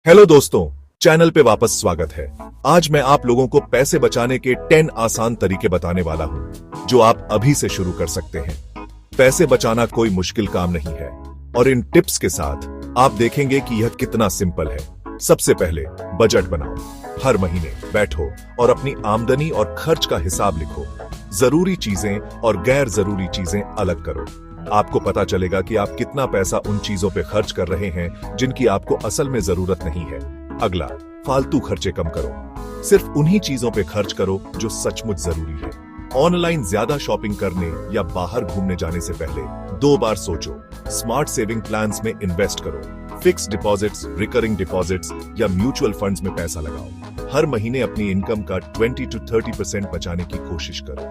Hello दोस्तों, channel पे वापस स्वागत है। आज मैं आप लोगों को पैसे बचाने के 10 आसान तरीके बताने वाला हूं, जो आप अभी से शुरू कर सकते हैं। पैसे बचाना कोई मुश्किल काम नहीं है और इन टिप्स के साथ आप देखेंगे कि यह कितना सिंपल है। सबसे पहले बजट बनाओ। हर महीने बैठो और अपनी आमदनी और खर्च का हिसाब लिखो। जरूरी चीजें और गैर जरूरी चीजें अलग करो। आपको पता चलेगा कि आप कितना पैसा उन चीजों पे खर्च कर रहे हैं जिनकी आपको असल में जरूरत नहीं है। अगला, फालतू खर्चे कम करो। सिर्फ उन्हीं चीजों पे खर्च करो जो सचमुच जरूरी है। ऑनलाइन ज्यादा शॉपिंग करने या बाहर घूमने जाने से पहले 2 बार सोचो। स्मार्ट सेविंग प्लान्स में इन्वेस्ट करो। फिक्स डिपॉजिट्स, रिकरिंग डिपॉजिट्स या म्यूचुअल फंड्स में पैसा लगाओ। हर महीने अपनी इनकम का 20 to 30% बचाने की कोशिश करो।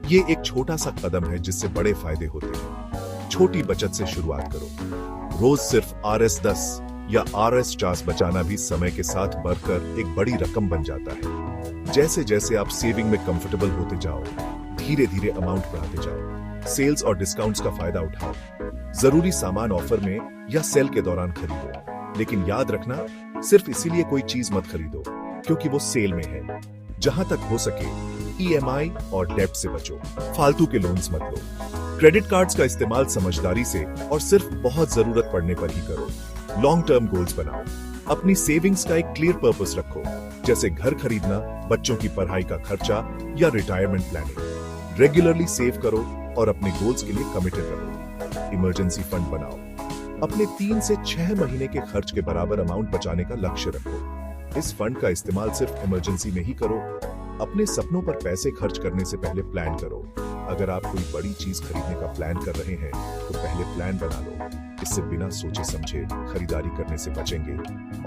ये एक छोटा सा कदम है जिससे बड़े फायदे होते हैं। छोटी बचत से शुरुआत करो। रोज सिर्फ RS10 या RS50 बचाना भी समय के साथ बढ़कर एक बड़ी रकम बन जाता है। जैसे जैसे आप सेविंग में कंफर्टेबल होते जाओ, धीरे धीरे अमाउंट बढ़ाते जाओ। सेल्स और डिस्काउंट्स का फायदा उठाओ। जरूरी सामान ऑफर में या सेल के दौरान खरीदो, लेकिन याद रखना, सिर्फ इसीलिए कोई चीज मत खरीदो क्योंकि वो सेल में है। जहां तक हो सके EMI और डेब्ट से बचो। फालतू के लोन्स मत लो। क्रेडिट कार्ड्स का इस्तेमाल समझदारी से और सिर्फ बहुत जरूरत पड़ने पर ही करो। लॉन्ग टर्म गोल्स बनाओ। अपनी सेविंग्स का एक क्लियर पर्पस रखो, जैसे घर खरीदना, बच्चों की पढ़ाई का खर्चा या रिटायरमेंट प्लानिंग। रेगुलरली सेव करो और अपने गोल्स के लिए कमिटेड रहो। इमरजेंसी फंड बनाओ। अपने 3 से 6 महीने के खर्च के बराबर अमाउंट बचाने का लक्ष्य रखो। इस फंड का इस्तेमाल सिर्फ इमरजेंसी में ही करो। अपने सपनों पर पैसे खर्च करने से पहले प्लान करो। अगर आप कोई बड़ी चीज खरीदने का प्लान कर रहे हैं तो पहले प्लान बना लो। इससे बिना सोचे समझे खरीदारी करने से बचेंगे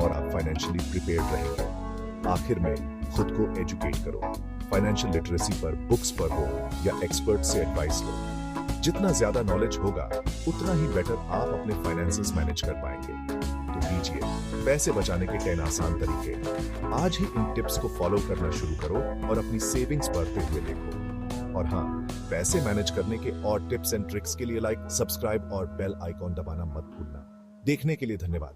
और आप फाइनेंशियली प्रिपेयर्ड रहेंगे। आखिर में खुद को एजुकेट करो। फाइनेंशियल लिटरेसी पर बुक्स पढ़ो या एक्सपर्ट से एडवाइस लो। जितना ज्यादा नॉलेज होगा उतना ही बेटर आप अपने फाइनेंसेस मैनेज कर पाएंगे। तो लीजिए, पैसे बचाने के 10 आसान तरीके। आज ही इन टिप्स को फॉलो करना शुरू करो और अपनी सेविंग्स बढ़ते हुए देखो। और हाँ, पैसे मैनेज करने के और टिप्स एंड ट्रिक्स के लिए लाइक, सब्सक्राइब और बेल आइकॉन दबाना मत भूलना। देखने के लिए धन्यवाद।